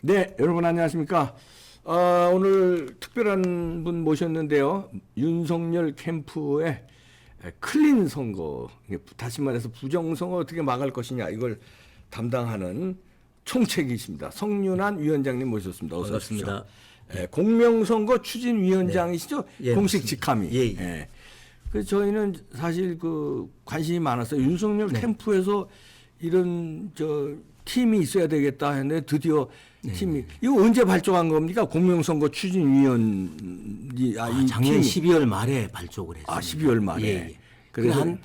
네, 여러분 안녕하십니까? 오늘 특별한 분 모셨는데요. 윤석열 캠프의 클린 선거, 다시 말해서 부정선거 어떻게 막을 것이냐 이걸 담당하는 총책이십니다. 성윤환 위원장님 모셨습니다. 어서 오십시오. 반갑습니다. 공명선거 추진위원장이시죠? 예, 공식 맞습니다. 직함이. 예. 그래서 저희는 사실 그 관심이 많았어요. 윤석열 캠프에서 이런 팀이 있어야 되겠다 했는데 드디어 팀이 이거 언제 발족한 겁니까? 공명선거 추진위원이 작년 팀이. 12월 말에 발족을 했습니다. 12월 말에. 예. 그래서 한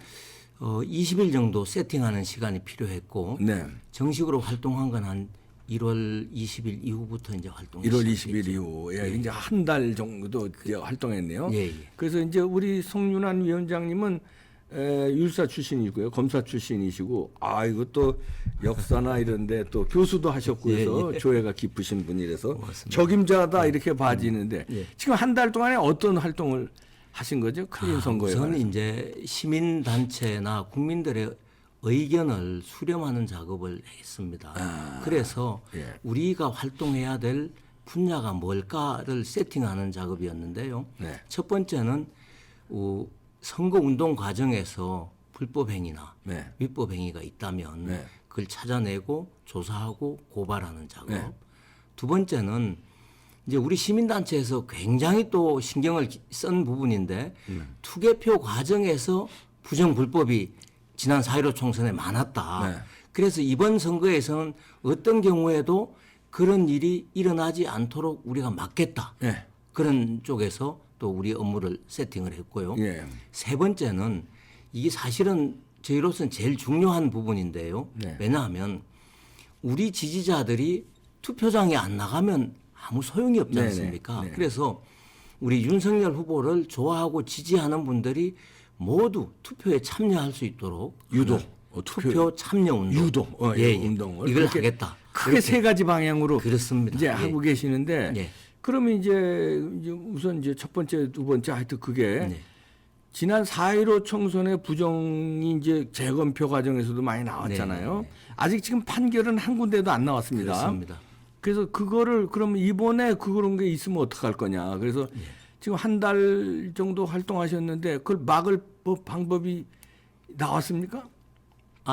20일 정도 세팅하는 시간이 필요했고 네. 정식으로 활동한 건 한 1월 20일 이후부터 이제 활동이 1월 20일 시작됐죠. 이후에 이제 한 달 정도 이제 활동했네요. 예. 그래서 이제 우리 성윤환 위원장님은 율사 출신이고요, 검사 출신이시고, 이것도 역사나 이런데 또 교수도 하셨고 해서 조예가 깊으신 분이라서 적임자다 이렇게 봐지는데 지금 한 달 동안에 어떤 활동을 하신 거죠? 클린 선거에 우선 관해서. 이제 시민 단체나 국민들의 의견을 수렴하는 작업을 했습니다. 그래서 우리가 활동해야 될 분야가 뭘까를 세팅하는 작업이었는데요. 네. 첫 번째는 선거 운동 과정에서 불법 행위나 위법 행위가 있다면 그걸 찾아내고 조사하고 고발하는 작업. 두 번째는 이제 우리 시민단체에서 굉장히 또 신경을 쓴 부분인데 투개표 과정에서 부정 불법이 지난 4.15 총선에 많았다. 그래서 이번 선거에서는 어떤 경우에도 그런 일이 일어나지 않도록 우리가 막겠다. 그런 쪽에서 또 우리 업무를 세팅을 했고요. 세 번째는 이게 사실은 저희로서는 제일 중요한 부분인데요. 왜냐하면 우리 지지자들이 투표장에 안 나가면 아무 소용이 없지 않습니까? 그래서 우리 윤석열 후보를 좋아하고 지지하는 분들이 모두 투표에 참여할 수 있도록 유도, 투표 참여 운동, 유도, 운동을 이걸 하겠다. 크게 세 가지 방향으로 그렇습니다. 이제 하고 계시는데 그러면 이제 우선 이제 첫 번째, 두 번째 하여튼 그게 지난 4.15 총선의 부정이 이제 재검표 과정에서도 많이 나왔잖아요. 아직 지금 판결은 한 군데도 안 나왔습니다. 그렇습니다. 그래서 그거를 그러면 이번에 그런 게 있으면 어떡할 거냐. 그래서 지금 한 달 정도 활동하셨는데 그걸 막을 방법이 나왔습니까?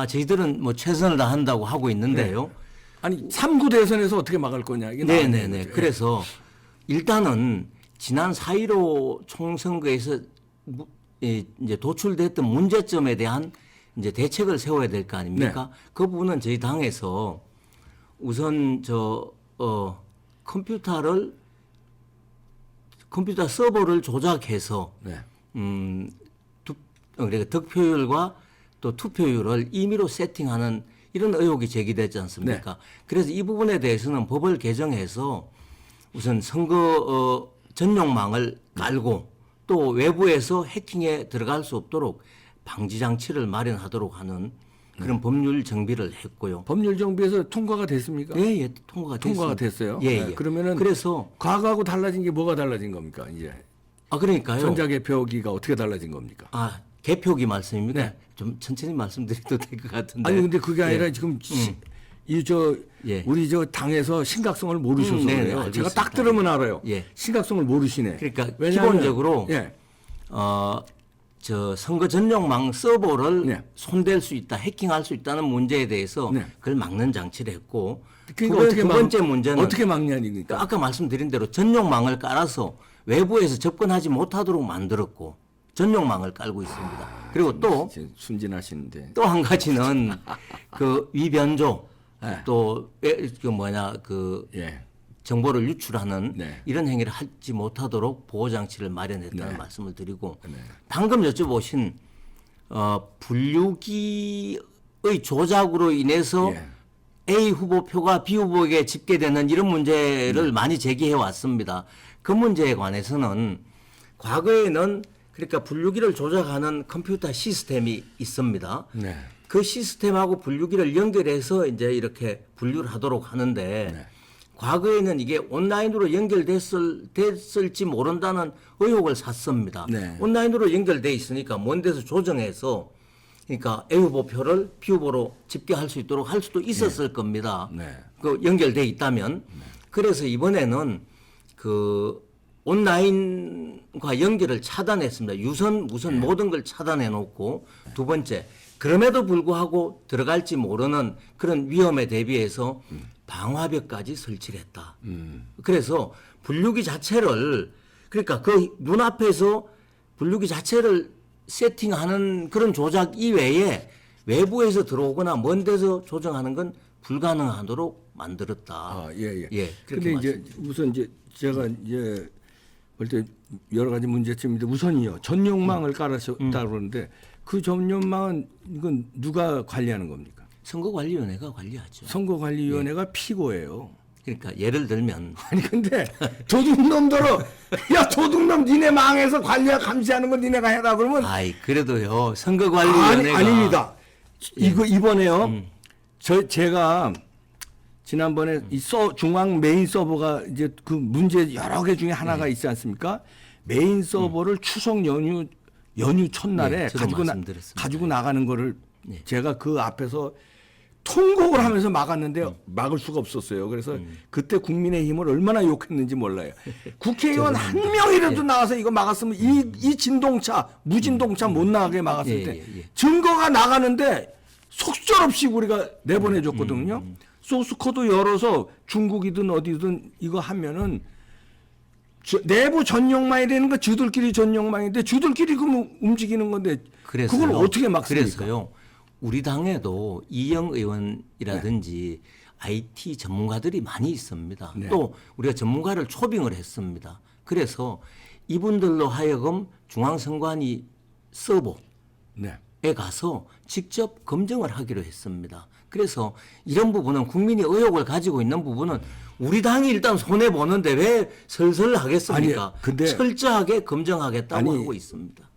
저희들은 뭐 최선을 다한다고 하고 있는데요. 아니 3구 대선에서 어떻게 막을 거냐. 이게 나왔는 거죠. 그래서 일단은 지난 4.15 총선거에서 이제 도출됐던 문제점에 대한 이제 대책을 세워야 될 거 아닙니까? 그 부분은 저희 당에서 우선 컴퓨터 서버를 조작해서 그러니까 득표율과 또 투표율을 임의로 세팅하는 이런 의혹이 제기되지 않습니까? 그래서 이 부분에 대해서는 법을 개정해서 우선 선거 전용망을 깔고 또 외부에서 해킹에 들어갈 수 없도록 방지 장치를 마련하도록 하는 그런 법률 정비를 했고요. 법률 정비에서 통과가 됐습니까? 예, 통과가 됐어요. 그러면은 그래서 과거하고 달라진 게 뭐가 달라진 겁니까? 이제 그러니까요. 전자개표기가 어떻게 달라진 겁니까? 개표기 말씀입니까? 좀 천천히 말씀드려도 될 것 같은데. 아니 근데 그게 아니라 지금 우리 당에서 심각성을 모르셔서 그래요. 제가 딱 들으면 알아요. 심각성을 모르시네. 그러니까 기본적으로 선거 전용망 서버를 손댈 수 있다, 해킹할 수 있다는 문제에 대해서 그걸 막는 장치를 했고, 그러니까 두 번째 문제는 어떻게 막냐니까. 아까 말씀드린 대로 전용망을 깔아서 외부에서 접근하지 못하도록 만들었고 전용망을 깔고 있습니다. 그리고 또 순진하시는데 또 한 가지는 그 위변조 또 정보를 유출하는 이런 행위를 하지 못하도록 보호 장치를 마련했다는 말씀을 드리고 방금 여쭤보신 분류기의 조작으로 인해서 A 후보표가 B 후보에게 집계되는 이런 문제를 많이 제기해 왔습니다. 그 문제에 관해서는 과거에는 그러니까 분류기를 조작하는 컴퓨터 시스템이 있습니다. 그 시스템하고 분류기를 연결해서 이제 이렇게 분류를 하도록 하는데 과거에는 이게 온라인으로 연결됐을지 모른다는 의혹을 샀습니다. 온라인으로 연결돼 있으니까 먼 데서 조정해서 그러니까 A 후보표를 B 후보로 집계할 수 있도록 할 수도 있었을 겁니다. 그 연결돼 있다면. 그래서 이번에는 그 온라인과 연결을 차단했습니다. 무선 모든 걸 차단해 놓고 두 번째 그럼에도 불구하고 들어갈지 모르는 그런 위험에 대비해서 방화벽까지 설치를 했다. 그래서 분류기 자체를 그러니까 그 눈앞에서 분류기 자체를 세팅하는 그런 조작 이외에 외부에서 들어오거나 먼 데서 조정하는 건 불가능하도록 만들었다. 아, 예, 예. 예, 근데 이제 우선 이제 제가 이제 볼 때 여러 가지 문제점인데 우선이요. 전용망을 깔았다 그러는데 그 전용망은 이건 누가 관리하는 겁니까? 선거관리위원회가 관리하죠. 선거관리위원회가 피고예요. 그러니까 예를 들면 아니 근데 도둑놈들어 야 도둑놈 니네 망해서 관리하 감시하는 건 니네가 해라 그러면 아이 그래도요 선거관리위원회가 아닙니다. 이거 이번에요. 제가 지난번에 이 중앙 메인 서버가 이제 그 문제 여러 개 중에 하나가 있지 않습니까? 메인 서버를 추석 연휴 첫날에 저도 말씀드렸습니다. 가지고 나가는 거를 제가 그 앞에서 통곡을 하면서 막았는데 막을 수가 없었어요. 그래서 그때 국민의힘을 얼마나 욕했는지 몰라요. 국회의원 한 명이라도 나와서 이거 막았으면 이 진동차, 무진동차 못 나가게 막았을 때 증거가 나가는데 속절없이 우리가 내보내줬거든요. 소스코드 열어서 중국이든 어디든 이거 하면은 내부 전용망이 되는 거 주들끼리 전용망인데 주들끼리 그럼 움직이는 건데 그걸 어떻게 막습니까? 그래서요. 우리 당에도 이영 의원이라든지 IT 전문가들이 많이 있습니다. 네. 또 우리가 전문가를 초빙을 했습니다. 그래서 이분들로 하여금 중앙선관위 서버에 네. 가서 직접 검증을 하기로 했습니다. 그래서 이런 부분은 국민이 의혹을 가지고 있는 부분은 우리 당이 일단 손해 보는데 왜 설설 하겠습니까? 아니, 근데 철저하게 검증하겠다고 하고 있습니다.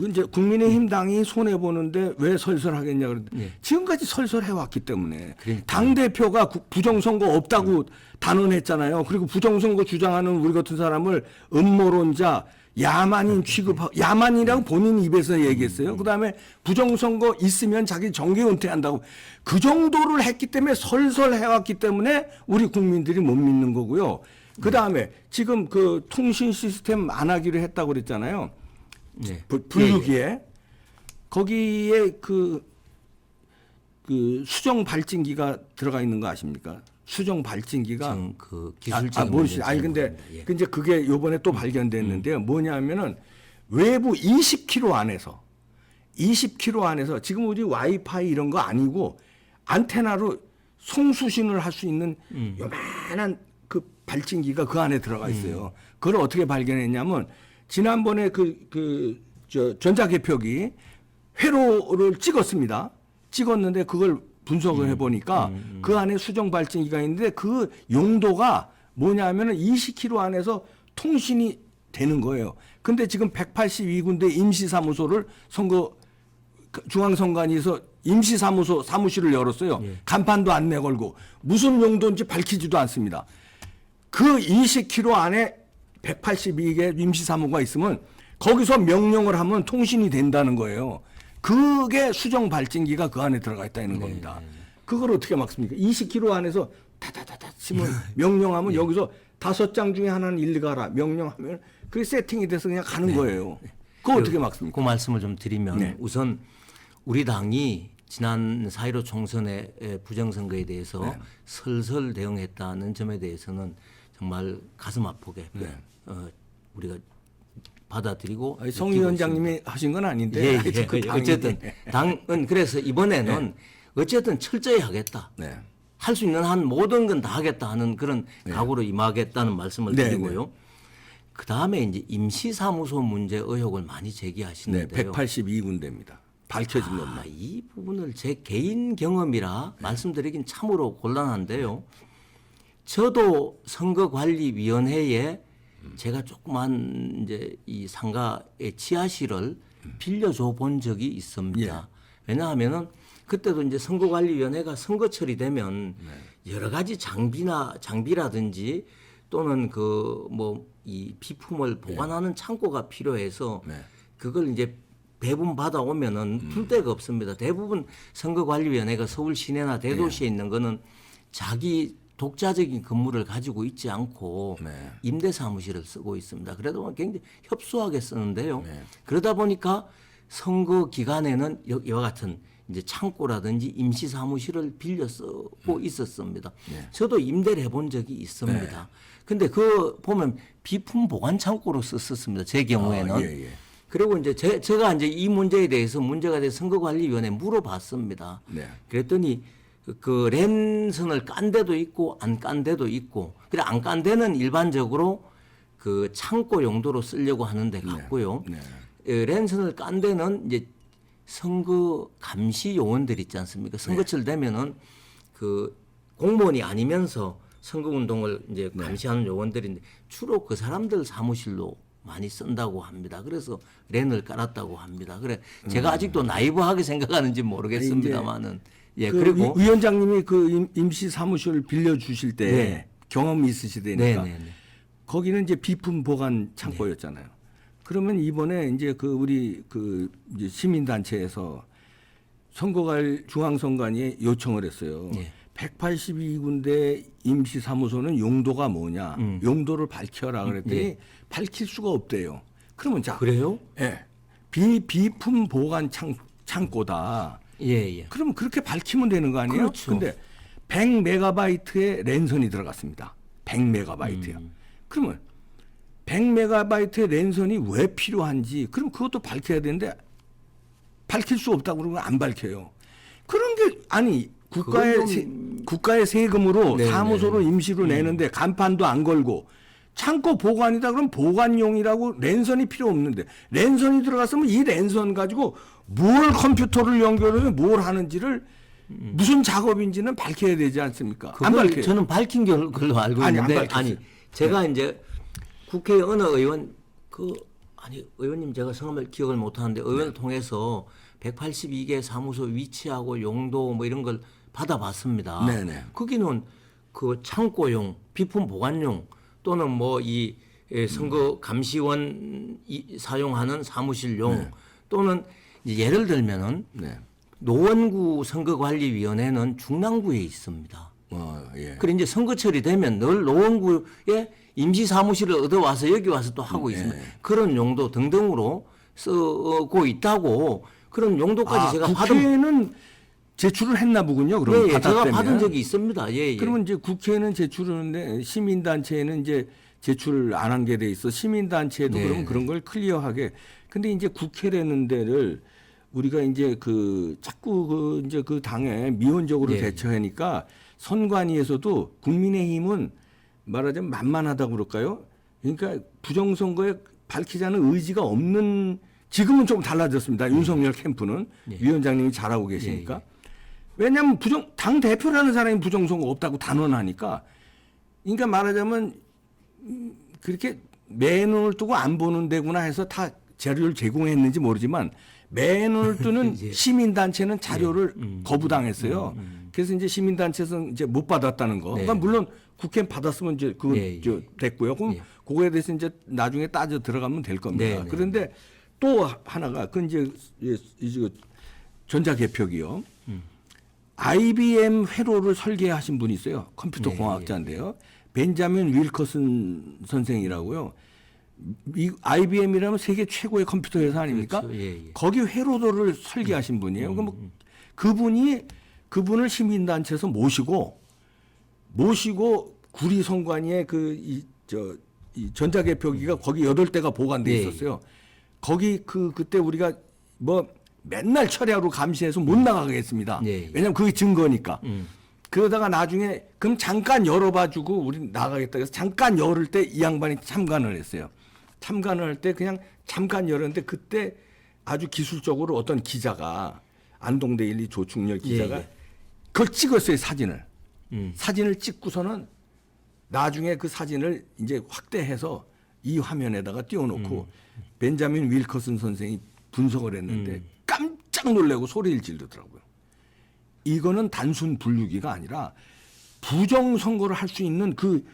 이제 국민의힘 당이 손해 보는데 왜 설설하겠냐 그러는데 지금까지 설설해 왔기 때문에 당 대표가 부정선거 없다고 단언했잖아요. 그리고 부정선거 주장하는 우리 같은 사람을 음모론자, 야만인 취급하고 야만이라고 본인 입에서 얘기했어요. 그다음에 부정선거 있으면 자기 정계 은퇴한다고 그 정도를 했기 때문에 설설해 왔기 때문에 우리 국민들이 못 믿는 거고요. 그다음에 지금 그 통신 시스템 안 하기로 했다고 그랬잖아요. 네. 분류기에 거기에 그 수정 발진기가 들어가 있는 거 아십니까? 수정 발진기가 그 기술적인 아니 근데 이제 그게 요번에 또 발견됐는데요. 뭐냐면은 외부 20km 안에서 지금 우리 와이파이 이런 거 아니고 안테나로 송수신을 할 수 있는 요만한 그 발진기가 그 안에 들어가 있어요. 그걸 어떻게 발견했냐면 지난번에 전자개표기 회로를 찍었는데 그걸 분석을 해보니까 그 안에 수정 발진기가 있는데 그 용도가 뭐냐면은 20km 안에서 통신이 되는 거예요. 근데 지금 182군데 임시사무소를 중앙선관위에서 사무실을 열었어요. 간판도 안 내걸고 무슨 용도인지 밝히지도 않습니다. 그 20km 안에 182개 임시사무가 있으면 거기서 명령을 하면 통신이 된다는 거예요. 그게 수정 발진기가 그 안에 들어가 있다는 겁니다. 그걸 어떻게 막습니까? 20km 안에서 다다다다 치면 명령하면 여기서 5장 중에 하나는 일리 가라 명령하면 그게 세팅이 돼서 그냥 가는 거예요. 그거 어떻게 막습니까? 그 말씀을 좀 드리면 우선 우리 당이 지난 4.15 총선의 부정선거에 대해서 설설 대응했다는 점에 대해서는 정말 가슴 아프게 우리가 받아들이고 성 위원장님이 하신 건 아닌데 어쨌든 당은 그래서 이번에는 어쨌든 철저히 하겠다. 할 수 있는 한 모든 건 다 하겠다 하는 그런 각오로 임하겠다는 말씀을 드리고요. 그 다음에 이제 임시사무소 문제 의혹을 많이 제기하시는데요. 182군데입니다. 밝혀진 것만. 이 부분을 제 개인 경험이라 말씀드리긴 참으로 곤란한데요. 저도 선거관리위원회에 제가 조그만 이제 이 상가의 지하실을 빌려줘 본 적이 있습니다. 왜냐하면은 그때도 이제 선거관리위원회가 선거철이 되면 여러 가지 장비라든지 또는 그 뭐 이 비품을 보관하는 창고가 필요해서 그걸 이제 배분 받아오면은 풀 데가 없습니다. 대부분 선거관리위원회가 서울 시내나 대도시에 있는 거는 자기 독자적인 건물을 가지고 있지 않고 네. 임대 사무실을 쓰고 있습니다. 그래도 굉장히 협소하게 쓰는데요. 네. 그러다 보니까 선거 기간에는 이와 같은 이제 창고라든지 임시 사무실을 빌려 쓰고 있었습니다. 네. 저도 임대를 해본 적이 있습니다. 네. 근데 그 보면 비품 보관 창고로 썼습니다. 제 경우에는. 예. 그리고 이제 제가 이제 이 문제에 대해서 문제가 돼 선거관리위원회에 물어봤습니다. 네. 그랬더니 그 랜선을 깐 데도 있고 안 깐 데도 있고, 그래 안 깐 데는 일반적으로 그 창고 용도로 쓰려고 하는 데 같고요. 네. 랜선을 깐 데는 이제 선거 감시 요원들 있지 않습니까? 선거철 되면은 그 공무원이 아니면서 선거 운동을 이제 감시하는 요원들인데 주로 그 사람들 사무실로 많이 쓴다고 합니다. 그래서 랜을 깔았다고 합니다. 그래 제가 아직도 나이브하게 생각하는지 모르겠습니다만은 예 그 그리고 위원장님이 그 임시 사무실을 빌려 주실 때 네. 경험이 있으시다니까 네네네. 거기는 이제 비품 보관 창고였잖아요. 그러면 이번에 이제 그 우리 그 이제 시민단체에서 선거관 중앙선관위에 요청을 했어요. 네. 182군데 임시 사무소는 용도가 뭐냐? 용도를 밝혀라 그랬더니 예. 밝힐 수가 없대요. 그러면 자, 그래요? 예. 비품 보관 창고다. 예. 그러면 그렇게 밝히면 되는 거 아니에요? 그렇죠. 근데 100메가바이트의 랜선이 들어갔습니다. 100메가바이트요. 그러면 100메가바이트의 랜선이 왜 필요한지 그럼 그것도 밝혀야 되는데 밝힐 수 없다고 그러면 안 밝혀요. 그런 게 아니 국가의 세금으로 네네. 사무소로 임시로 내는데 간판도 안 걸고 창고 보관이다 그럼 보관용이라고 랜선이 필요 없는데 랜선이 들어갔으면 이 랜선 가지고 뭘 컴퓨터를 연결해서 뭘 하는지를 무슨 작업인지는 밝혀야 되지 않습니까? 안 그걸 밝혀요. 저는 밝힌 걸로 알고 아니, 안 있는데 밝혔어요. 제가 이제 국회 어느 의원 의원님 제가 성함을 기억을 못 하는데 의원을 통해서 182개 사무소 위치하고 용도 뭐 이런 걸 받아봤습니다. 네네. 거기는 그 창고용, 비품 보관용 또는 뭐 이 선거 감시원 사용하는 사무실용 또는 이제 예를 들면은 네. 노원구 선거관리위원회는 중랑구에 있습니다. 예. 그래 이제 선거철이 되면 늘 노원구에 임시 사무실을 얻어와서 여기 와서 또 하고 있습니다. 그런 용도 등등으로 쓰고 있다고 그런 용도까지 제가 국회에는 제출을 했나 보군요. 그럼 예, 제가 받았다면. 받은 적이 있습니다. 예. 그러면 이제 국회는 제출하는데 시민단체는 이제 제출을 안 한 게 돼 있어. 시민단체도 네. 그러면 그런 걸 클리어하게. 근데 이제 국회라는 데를 우리가 이제 자꾸 이제 그 당에 미온적으로 네. 대처하니까 선관위에서도 국민의힘은 말하자면 만만하다고 그럴까요? 그러니까 부정선거에 밝히자는 의지가 없는 지금은 좀 달라졌습니다. 윤석열 캠프는 위원장님이 잘하고 계시니까. 왜냐하면 당 대표라는 사람이 부정선거 없다고 단언하니까. 그러니까 말하자면 그렇게 맨눈을 뜨고 안 보는 데구나 해서 다 자료를 제공했는지 모르지만 맨눈을 뜨는 시민단체는 자료를 거부당했어요. 그래서 이제 시민단체에서 이제 못 받았다는 거. 그러니까 물론 국회 받았으면 이제 그건 됐고요. 그럼 그거에 대해서 이제 나중에 따져 들어가면 될 겁니다. 그런데 또 하나가 그 이제 전자개표기요. IBM 회로를 설계하신 분이 있어요. 컴퓨터 공학자인데요. 벤자민 윌커슨 선생이라고요. IBM이라면 세계 최고의 컴퓨터 회사 아닙니까? 그렇죠. 거기 회로도를 설계하신 분이에요. 그럼 그분을 시민단체에서 모시고 구리선관위에 이 전자개표기가 거기 8대가 보관돼 있었어요. 거기 그때 우리가 뭐 맨날 철야로 감시해서 못 나가겠습니다. 왜냐하면 그게 증거니까. 그러다가 나중에 그럼 잠깐 열어봐주고 우리 나가겠다 해서 잠깐 열을 때 이 양반이 참관을 했어요. 참관을 할 때 그냥 잠깐 열었는데 그때 아주 기술적으로 어떤 기자가 안동대 1, 2 조충렬 기자가 그걸 찍었어요. 사진을 찍고서는 나중에 그 사진을 이제 확대해서 이 화면에다가 띄워놓고 벤자민 윌커슨 선생이 분석을 했는데 깜짝 놀라고 소리를 지르더라고요. 이거는 단순 분류기가 아니라 부정선거를 할 수 있는 그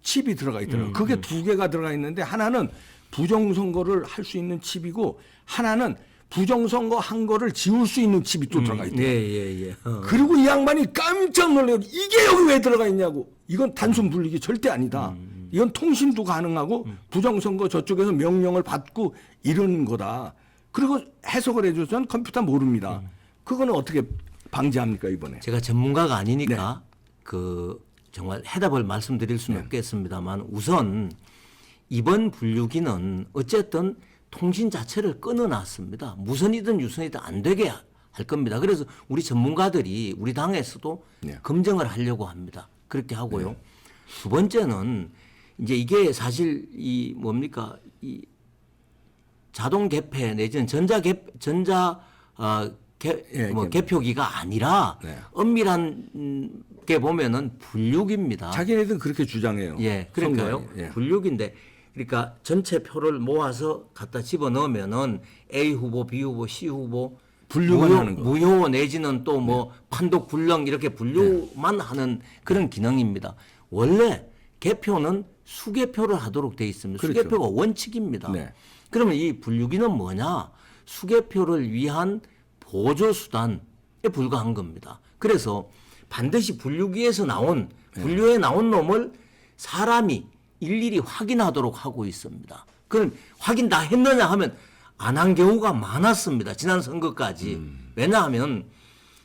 칩이 들어가 있더라고요. 그게 2개가 들어가 있는데 하나는 부정선거를 할 수 있는 칩이고 하나는 부정선거 한 거를 지울 수 있는 칩이 또 들어가 있대요. 예. 그리고 이 양반이 깜짝 놀래요. 이게 여기 왜 들어가 있냐고. 이건 단순 분리기 절대 아니다. 이건 통신도 가능하고 부정선거 저쪽에서 명령을 받고 이런 거다. 그리고 해석을 해줘서는 컴퓨터 모릅니다. 그거는 어떻게 방지합니까 이번에? 제가 전문가가 아니니까 그 정말 해답을 말씀드릴 수는 없겠습니다만 우선 이번 분류기는 어쨌든 통신 자체를 끊어놨습니다. 무선이든 유선이든 안 되게 할 겁니다. 그래서 우리 전문가들이 우리 당에서도 검증을 하려고 합니다. 그렇게 하고요. 두 번째는 이제 이게 사실 이 뭡니까 이 자동 개폐 내지는 개표기가 아니라 엄밀한 게 보면은 분류기입니다. 자기네들은 그렇게 주장해요. 예, 그러니까요. 분류기인데 그러니까 전체 표를 모아서 갖다 집어 넣으면은 A 후보, B 후보, C 후보 분류만 하는 거. 무효 내지는 또 뭐 판독 불령 이렇게 분류만 하는 그런 기능입니다. 원래 개표는 수개표를 하도록 돼 있습니다. 그렇죠. 수개표가 원칙입니다. 그러면 이 분류기는 뭐냐? 수개표를 위한 보조 수단에 불과한 겁니다. 그래서 반드시 분류기에서 나온 분류에 나온 놈을 사람이 일일이 확인하도록 하고 있습니다. 그럼 확인 다 했느냐 하면 안 한 경우가 많았습니다. 지난 선거까지. 왜냐하면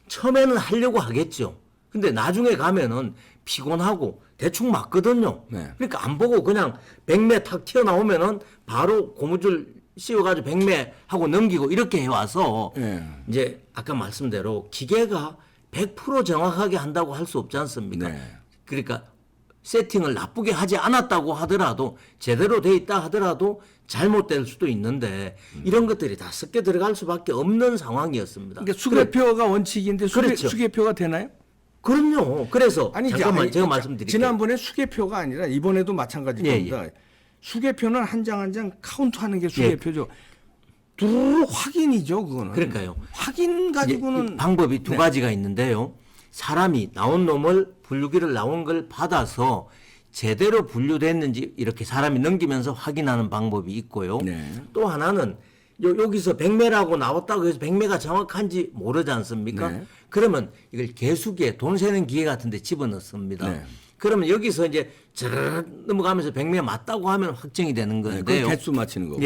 처음에는 하려고 하겠죠. 근데 나중에 가면은 피곤하고 대충 맞거든요. 그러니까 안 보고 그냥 100매 탁 튀어나오면은 바로 고무줄 씌워가지고 100매 하고 넘기고 이렇게 해와서 이제 아까 말씀대로 기계가 100% 정확하게 한다고 할 수 없지 않습니까? 그러니까 세팅을 나쁘게 하지 않았다고 하더라도 제대로 돼 있다 하더라도 잘못될 수도 있는데 이런 것들이 다 섞여 들어갈 수밖에 없는 상황이었습니다. 그러니까 수개표가 원칙인데 그렇죠. 수개표가 되나요? 그럼요. 그래서 아니, 잠깐만 제가 말씀드릴게요. 지난번에 수개표가 아니라 이번에도 마찬가지일 겁니다. 수개표는 한 장 한 장 카운트하는 게 수개표죠. 두루루 확인이죠, 그거는. 그러니까요. 확인 가지고는 방법이 두 가지가 있는데요. 사람이 나온 놈을 분류기를 나온 걸 받아서 제대로 분류됐는지 이렇게 사람이 넘기면서 확인하는 방법이 있고요. 또 하나는 여기서 100매라고 나왔다고 해서 100매가 정확한지 모르지 않습니까? 그러면 이걸 계수기에 돈 세는 기계 같은 데 집어넣습니다. 그러면 여기서 이제 저르르 넘어가면서 100매 맞다고 하면 확정이 되는 건데요. 그 개수 맞히는 거고.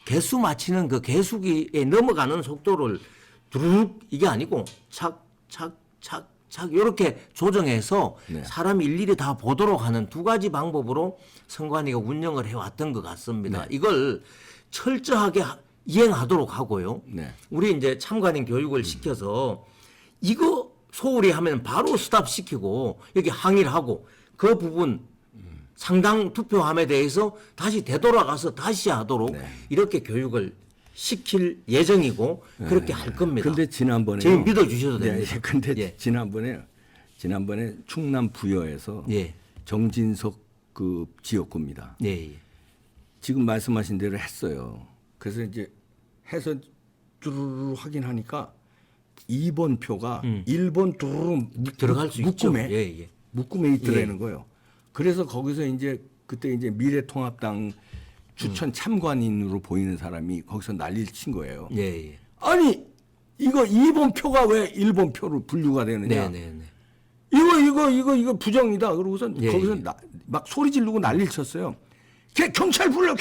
개수 맞히는 그 개수기에 넘어가는 속도를 두룩 이게 아니고 착 이렇게 조정해서 사람이 일일이 다 보도록 하는 두 가지 방법으로 선관위가 운영을 해왔던 것 같습니다. 이걸 철저하게 이행하도록 하고요. 우리 이제 참관인 교육을 시켜서 이거 소홀히 하면 바로 스탑시키고 여기 항의를 하고 그 부분 상당 투표함에 대해서 다시 되돌아가서 다시 하도록 이렇게 교육을 시킬 예정이고 그렇게 할 겁니다. 근데 지난번에 지금 믿어주셔도 됩니다. 근데 지난번에 충남 부여에서 정진석 그 지역구입니다. 지금 말씀하신 대로 했어요. 그래서 이제 해서 뚜루루 확인하니까 2번 표가 1번 뚜루루 들어갈 수 있죠. 묶음에 있더라는 거예요. 그래서 거기서 이제 그때 이제 미래통합당 추천 참관인으로 보이는 사람이 거기서 난리를 친 거예요. 아니 이거 2번 표가 왜 1번 표로 분류가 되느냐? 이거 부정이다. 그러고선 거기서 막 소리 지르고 난리를 쳤어요. 경찰 불러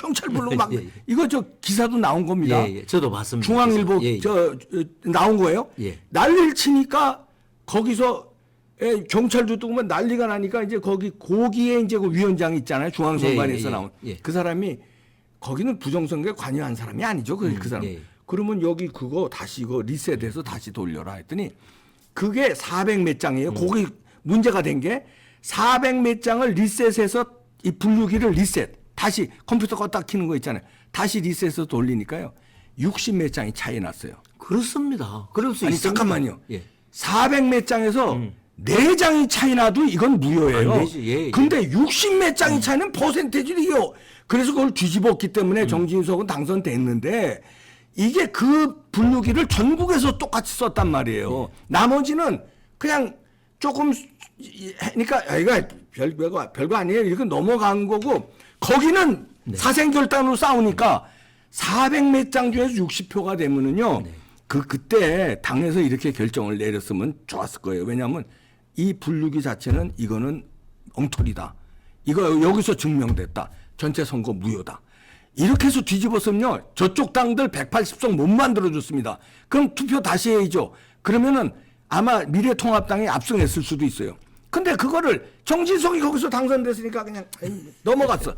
막 이거 저 기사도 나온 겁니다. 저도 봤습니다. 중앙일보 나온 거예요. 난리를 치니까 거기서 경찰도 뜨고만 난리가 나니까 이제 거기에 이제 그 위원장 있잖아요. 중앙선관위에서 나온 그 사람이 거기는 부정선거에 관여한 사람이 아니죠. 그 사람. 그러면 여기 그거 다시 이거 리셋해서 다시 돌려라 했더니 그게 400 몇 장이에요. 거기 문제가 된 게 400 몇 장을 리셋해서 이 분류기를 리셋 다시 컴퓨터 껐다 켜는 거 있잖아요. 다시 리셋해서 돌리니까요. 60 몇 장이 차이 났어요. 그렇습니다. 그럴 수 아니 있습니다. 잠깐만요. 400 몇 장에서 4장이 차이 나도 이건 무효예요. 안 되지. 근데 60 몇 장이 차이는 퍼센테이지요. 그래서 그걸 뒤집었기 때문에 정진석은 당선됐는데 이게 그 분류기를 전국에서 똑같이 썼단 말이에요. 나머지는 그냥 조금 하니까 이거 별거 아니에요. 이렇게 넘어간 거고 거기는 사생결단으로 싸우니까 400몇 장 중에서 60표가 되면은요. 네. 그때 당에서 이렇게 결정을 내렸으면 좋았을 거예요. 왜냐하면 이 분류기 자체는 이거는 엉터리다. 이거 여기서 증명됐다. 전체 선거 무효다. 이렇게 해서 뒤집었으면요. 저쪽 당들 180석 못 만들어줬습니다. 그럼 투표 다시 해야죠. 그러면은 아마 미래통합당이 압승했을 수도 있어요. 근데 그거를 정진석이 거기서 당선됐으니까 그냥 넘어갔어.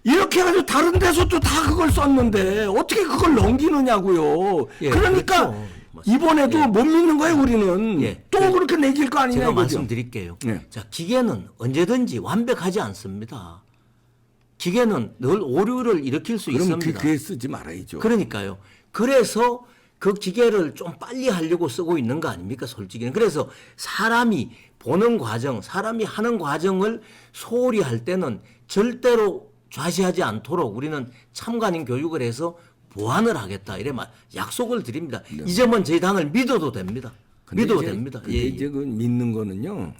이렇게 해가지고 다른 데서도 다 그걸 썼는데 어떻게 그걸 넘기느냐고요. 예, 그러니까 그렇죠. 이번에도 예. 못 믿는 거예요, 우리는. 예. 또 그렇게 내길 거 아니냐 제가 이거죠. 말씀드릴게요. 예. 자, 기계는 언제든지 완벽하지 않습니다. 기계는 늘 오류를 일으킬 수 그럼 있습니다. 그게 쓰지 말아야죠. 그러니까요. 그래서 그 기계를 좀 빨리 하려고 쓰고 있는 거 아닙니까, 솔직히는. 그래서 사람이 보는 과정, 사람이 하는 과정을 소홀히 할 때는 절대로 좌시하지 않도록 우리는 참관인 교육을 해서 보완을 하겠다. 이래 약속을 드립니다. 이 점은 저희 당을 믿어도 됩니다. 믿어도 됩니다. 근데 이제 그 믿는 거는요.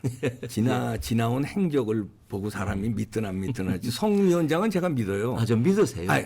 지나온 행적을 보고 사람이 믿든 안 믿든 하지. 성 위원장은 제가 믿어요. 좀 믿으세요. 아니,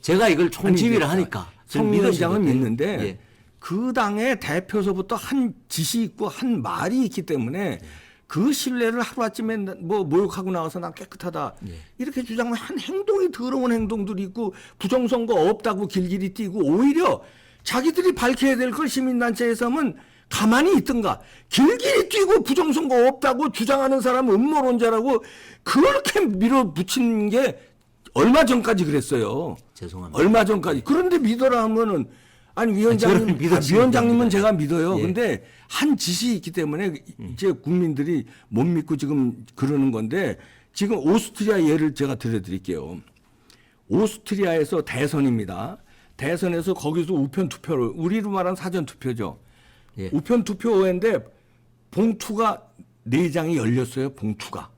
제가 이걸 총지휘를 하니까. 성 위원장은 믿는데 예. 그 당의 대표서부터 한 짓이 있고 한 말이 있기 때문에 그 신뢰를 하루아침에 뭐 모욕하고 나와서 난 깨끗하다. 이렇게 주장하면 한 행동이 더러운 행동들이 있고 부정선거 없다고 길길이 뛰고 오히려 자기들이 밝혀야 될 걸 시민단체에서는 가만히 있든가 길길이 뛰고 부정선거 없다고 주장하는 사람은 음모론자라고 그렇게 밀어붙이는 게 얼마 전까지 그랬어요. 죄송합니다. 얼마 전까지. 그런데 믿어라 하면은 아니 위원장님, 위원장님은 제가 믿어요. 예. 근데 한 짓이 있기 때문에 이제 국민들이 못 믿고 지금 그러는 건데 지금 오스트리아 예를 제가 들려드릴게요. 오스트리아에서 대선입니다. 대선에서 거기서 우편 투표를 우리로 말하는 사전 투표죠. 예. 우편 투표인데 봉투가 4장이 열렸어요. 봉투가.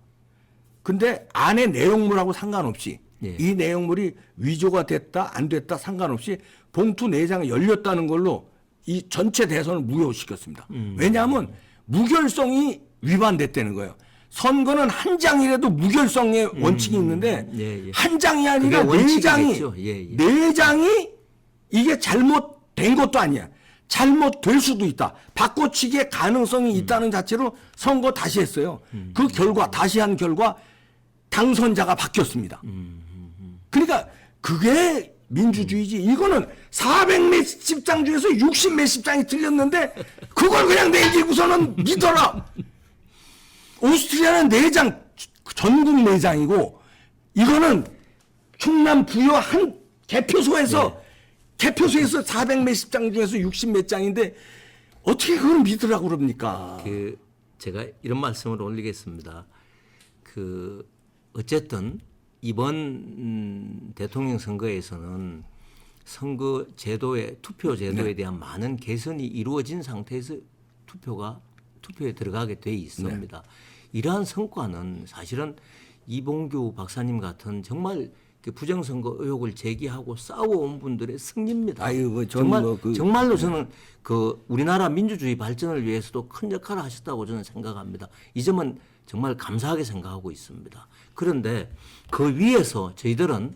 근데 안에 내용물하고 상관없이 예. 이 내용물이 위조가 됐다 안 됐다 상관없이 봉투 4장이 열렸다는 걸로 이 전체 대선을 무효시켰습니다. 왜냐하면 무결성이 위반됐다는 거예요. 선거는 한 장이라도 무결성의 원칙이 있는데 예, 예. 한 장이 아니라 그게 네 장이 원칙이겠죠. 예, 예. 네 장이 이게 잘못된 것도 아니야. 잘못될 수도 있다. 바꿔치기의 가능성이 있다는 자체로 선거 다시 했어요. 그 결과 다시 한 결과 당선자가 바뀌었습니다. 그러니까 그게 민주주의지. 이거는 400 몇십 장 중에서 60 몇십 장이 틀렸는데 그걸 그냥 내기고서는 믿어라. 오스트리아는 4장 전국 4장이고 이거는 충남 부여 한 개표소에서 개표소에서 400 몇십 장 중에서 60 몇 장인데 어떻게 그걸 믿으라고 그럽니까? 제가 이런 말씀을 올리겠습니다. 어쨌든 이번 대통령 선거에서는 선거 제도의 투표 제도에 대한 많은 개선이 이루어진 상태에서 투표에 들어가게 돼 있습니다. 이러한 성과는 사실은 이봉규 박사님 같은 정말 부정선거 의혹을 제기하고 싸워온 분들의 승리입니다. 아유, 정말로 저는 우리나라 민주주의 발전을 위해서도 큰 역할을 하셨다고 저는 생각합니다. 이 점은 정말 감사하게 생각하고 있습니다. 그런데 그 위에서 저희들은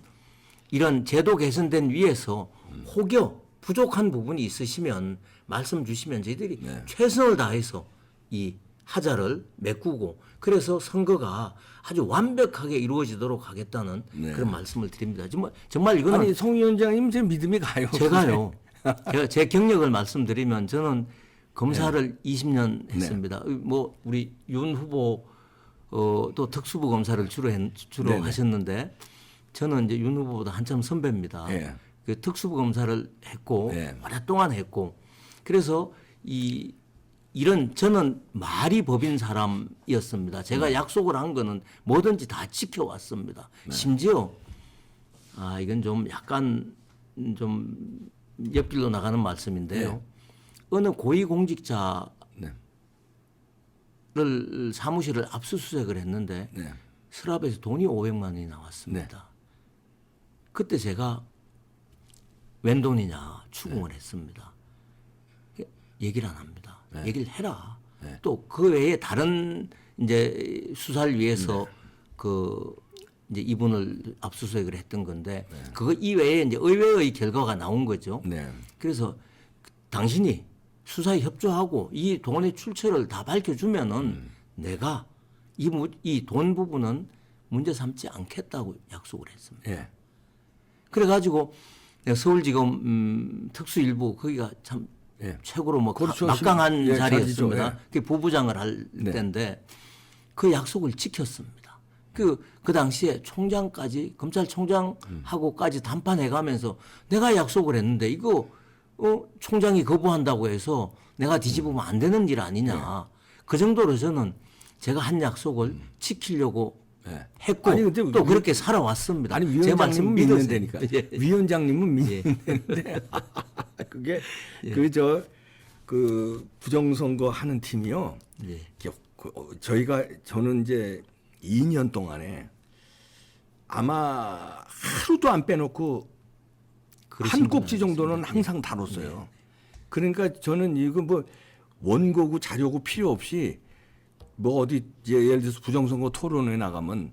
이런 제도 개선된 위에서 혹여 부족한 부분이 있으시면 말씀 주시면 저희들이 최선을 다해서 이 하자를 메꾸고 그래서 선거가 아주 완벽하게 이루어지도록 하겠다는 그런 말씀을 드립니다. 정말 이거는 아니 송 위원장님 제 믿음이 가요. 제가요. 제 경력을 말씀드리면 저는 검사를 20년 했습니다. 뭐 우리 윤 후보 또 특수부 검사를 주로 하셨는데 저는 이제 윤 후보보다 한참 선배입니다. 그 특수부 검사를 했고 오랫동안 했고 그래서 이런 저는 말이 법인 사람이었습니다. 제가 약속을 한 거는 뭐든지 다 지켜왔습니다. 심지어 이건 좀 약간 좀 옆길로 나가는 말씀인데요. 어느 고위공직자를 사무실을 압수수색을 했는데 서랍에서 돈이 500만 원이 나왔습니다. 그때 제가 웬 돈이냐 추궁을 했습니다. 얘기를 안 합니다. 얘기를 해라. 또 그 외에 다른 이제 수사를 위해서 이제 이분을 압수수색을 했던 건데 그거 이외에 이제 의외의 결과가 나온 거죠. 네. 그래서 당신이 수사에 협조하고 이 돈의 출처를 다 밝혀주면은 내가 이 돈 부분은 문제 삼지 않겠다고 약속을 했습니다. 예. 그래가지고 서울지검 특수일부 거기가 참 예. 최고로 뭐 그렇죠. 막강한 예, 자리였습니다. 자리죠. 예. 그게 부부장을 할 네. 때인데 그 약속을 지켰습니다. 그 당시에 총장까지 검찰총장하고까지 담판해가면서 내가 약속을 했는데 이거 총장이 거부한다고 해서 내가 뒤집으면 안 되는 일 아니냐. 네. 그 정도로 저는 제가 한 약속을 지키려고 네. 했고 아니, 근데 또 그렇게 살아왔습니다. 아니 제 말씀 위원장님은 믿는다니까. 예. 위원장님은 믿는데 그게 그 부정선거 하는 팀이요. 예. 저는 이제 2년 동안에 아마 하루도 안 빼놓고 한 꼭지 정도는 항상 다뤘어요. 그러니까 저는 이거 뭐 원고고 자료고 필요 없이 뭐 어디 예를 들어서 부정선거 토론회 나가면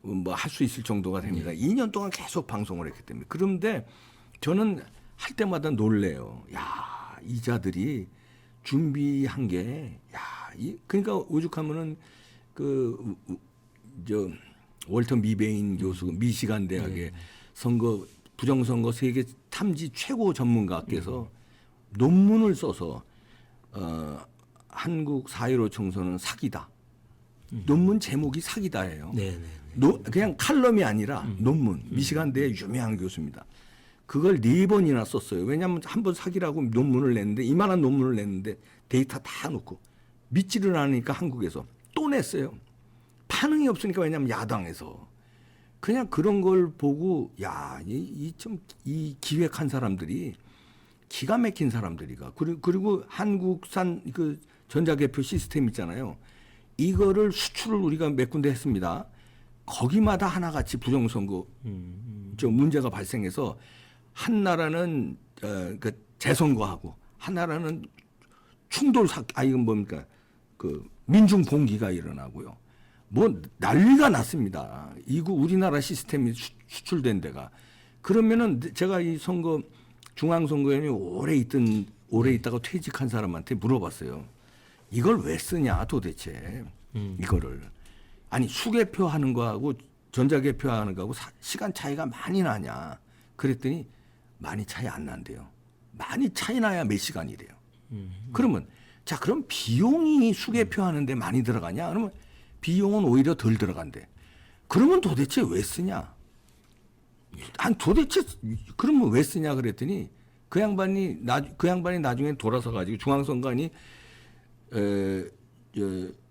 뭐 할 수 있을 정도가 됩니다. 2년 동안 계속 방송을 했기 때문에. 그런데 저는 할 때마다 놀래요. 야, 이 자들이 준비한 게, 그러니까 오죽하면은 월터 미베인 교수, 미시간 대학의 부정선거 세계 탐지 최고 전문가께서 논문을 써서 한국 4.15 총선은 사기다. 논문 제목이 사기다예요. 그냥 칼럼이 아니라 논문. 미시간대의 유명한 교수입니다. 그걸 4번이나 썼어요. 왜냐하면 한 번 사기라고 논문을 냈는데 이만한 논문을 냈는데 데이터 다 놓고 믿지를 않으니까 한국에서 또 냈어요. 반응이 없으니까 왜냐하면 야당에서 그냥 그런 걸 보고 이 기획한 사람들이 기가 막힌 사람들이가 그리고 한국산 그 전자개표 시스템 있잖아요. 이거를 수출을 우리가 몇 군데 했습니다. 거기마다 하나같이 부정선거 문제가 발생해서 한 나라는 재선거하고 한 나라는 이건 뭡니까 민중 봉기가 일어나고요. 뭐 난리가 났습니다. 우리나라 시스템이 수출된 데가. 그러면은 제가 이 중앙선거위원회 오래 있다가 퇴직한 사람한테 물어봤어요. 이걸 왜 쓰냐 도대체 이거를. 아니 수개표 하는 거하고 전자개표 하는 거하고 시간 차이가 많이 나냐. 그랬더니 많이 차이 안 난대요. 많이 차이 나야 몇 시간이래요. 그러면 그럼 비용이 수개표 하는데 많이 들어가냐? 그러면 비용은 오히려 덜 들어간대. 그러면 도대체 왜 쓰냐? 도대체 그러면 왜 쓰냐 그랬더니 그 양반이 나중에 돌아서 가지고 중앙선관위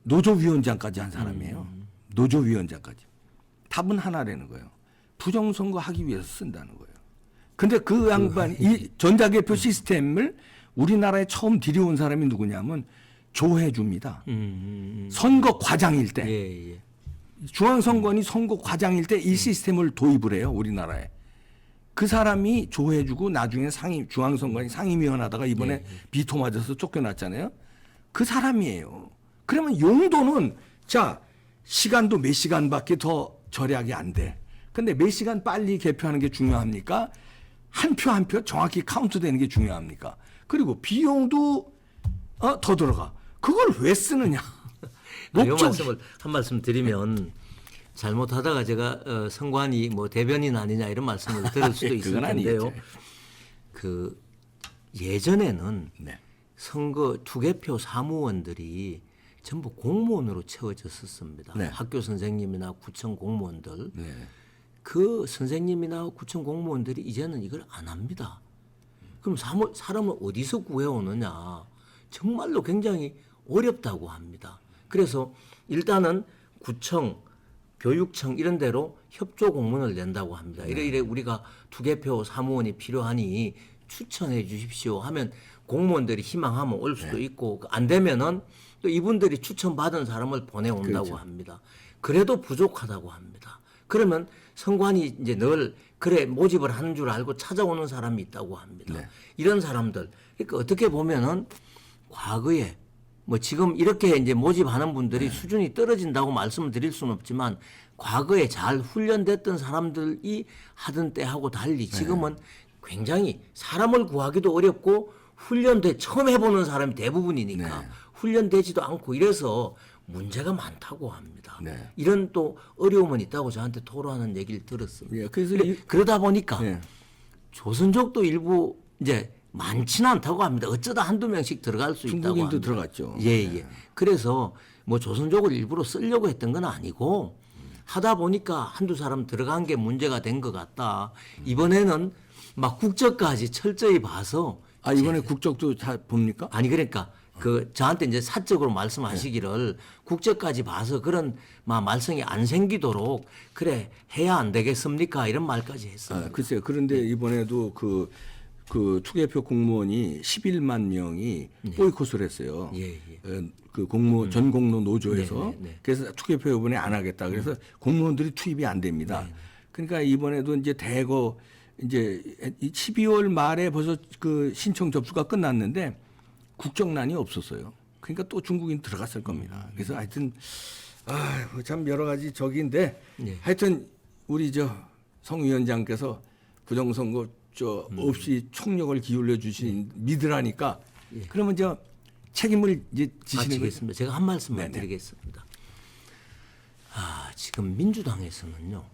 노조위원장까지 한 사람이에요. 노조위원장까지. 답은 하나라는 거예요. 부정선거 하기 위해서 쓴다는 거예요. 근데 그 양반이 이 전자개표 시스템을 우리나라에 처음 들여온 사람이 누구냐면 조혜주입니다. 선거 과장일 때. 중앙선관위 선거 과장일 때 이 시스템을 도입을 해요. 우리나라에. 그 사람이 조혜주고 나중에 중앙선관위 상임위원 하다가 이번에 비토 맞아서 쫓겨났잖아요. 그 사람이에요. 그러면 용도는 시간도 몇 시간밖에 더 절약이 안 돼. 근데 몇 시간 빨리 개표하는 게 중요합니까? 한 표 한 표 정확히 카운트되는 게 중요합니까? 그리고 비용도 더 들어가. 그걸 왜 쓰느냐? 한 말씀 드리면 잘못하다가 제가 선관위 뭐 대변인 아니냐 이런 말씀을 들을 수도 있을 텐데요. 예전에는 선거 투개표 사무원들이 전부 공무원으로 채워졌었습니다. 학교 선생님이나 구청 공무원들. 그 선생님이나 구청 공무원들이 이제는 이걸 안 합니다. 그럼 사람을 어디서 구해오느냐. 정말로 굉장히 어렵다고 합니다. 그래서 일단은 구청, 교육청 이런 데로 협조 공문을 낸다고 합니다. 이래 우리가 투개표 사무원이 필요하니 추천해 주십시오 하면 공무원들이 희망하면 올 수도 있고 안 되면은 또 이분들이 추천받은 사람을 보내온다고 합니다. 그래도 부족하다고 합니다. 그러면 선관위 이제 늘 모집을 하는 줄 알고 찾아오는 사람이 있다고 합니다. 이런 사람들. 그러니까 어떻게 보면은 과거에 뭐 지금 이렇게 이제 모집하는 분들이 수준이 떨어진다고 말씀을 드릴 수는 없지만 과거에 잘 훈련됐던 사람들이 하던 때하고 달리 지금은 굉장히 사람을 구하기도 어렵고 처음 해보는 사람이 대부분이니까 훈련되지도 않고 이래서 문제가 많다고 합니다. 이런 또 어려움은 있다고 저한테 토로하는 얘기를 들었습니다. 그래서 그러다 보니까 조선족도 일부 이제 많지는 않다고 합니다. 어쩌다 한두 명씩 들어갈 수 있다고 합니다. 중국인도 들어갔죠. 예. 그래서 뭐 조선족을 일부러 쓰려고 했던 건 아니고 하다 보니까 한두 사람 들어간 게 문제가 된 것 같다. 이번에는 막 국적까지 철저히 봐서 이번에 국적도 다 봅니까? 아니 그러니까 그 저한테 이제 사적으로 말씀하시기를 국적까지 봐서 그런 말썽이 안 생기도록 그래 해야 안 되겠습니까? 이런 말까지 했어요. 글쎄요. 그런데 이번에도 그 투개표 공무원이 11만 명이 보이콧을 했어요. 그 전 공로 노조에서 그래서 투개표 이번에 안 하겠다. 그래서 공무원들이 투입이 안 됩니다. 그러니까 이번에도 이제 대거 이제 12월 말에 벌써 그 신청 접수가 끝났는데 국정난이 없었어요. 그러니까 또 중국인 들어갔을 겁니다. 그래서 하여튼 참 여러 가지 적인데 하여튼 우리 성 위원장께서 부정선거 없이 총력을 기울여 주신 믿으라니까 그러면 책임을 이제 지시는 거죠. 제가 한 말씀만 드리겠습니다. 지금 민주당에서는요.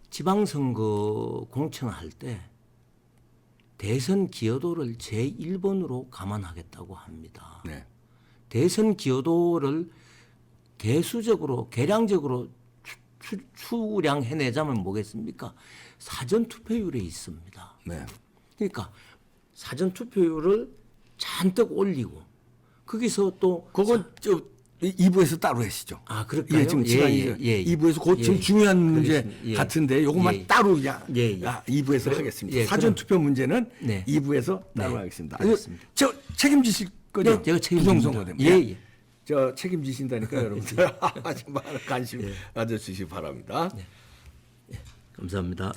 지방선거 공천할 때 대선 기여도를 제1번으로 감안하겠다고 합니다. 대선 기여도를 개수적으로 계량적으로 추량해내자면 뭐겠습니까? 사전 투표율에 있습니다. 그러니까 사전 투표율을 잔뜩 올리고 거기서 또 그건 2부에서 따로 하시죠. 그럴까요? 지금 시간이 2부에서 곧 좀 중요한 문제 같은데 요것만 따로 그냥 2부에서 하겠습니다. 사전 투표 문제는 2부에서 따로 하겠습니다. 알겠습니다. 저 책임지실 거죠? 제가 책임집니다. 부정선거 때문에. 저 책임지신다니까 여러분들 관심 가져주시기 바랍니다. 감사합니다.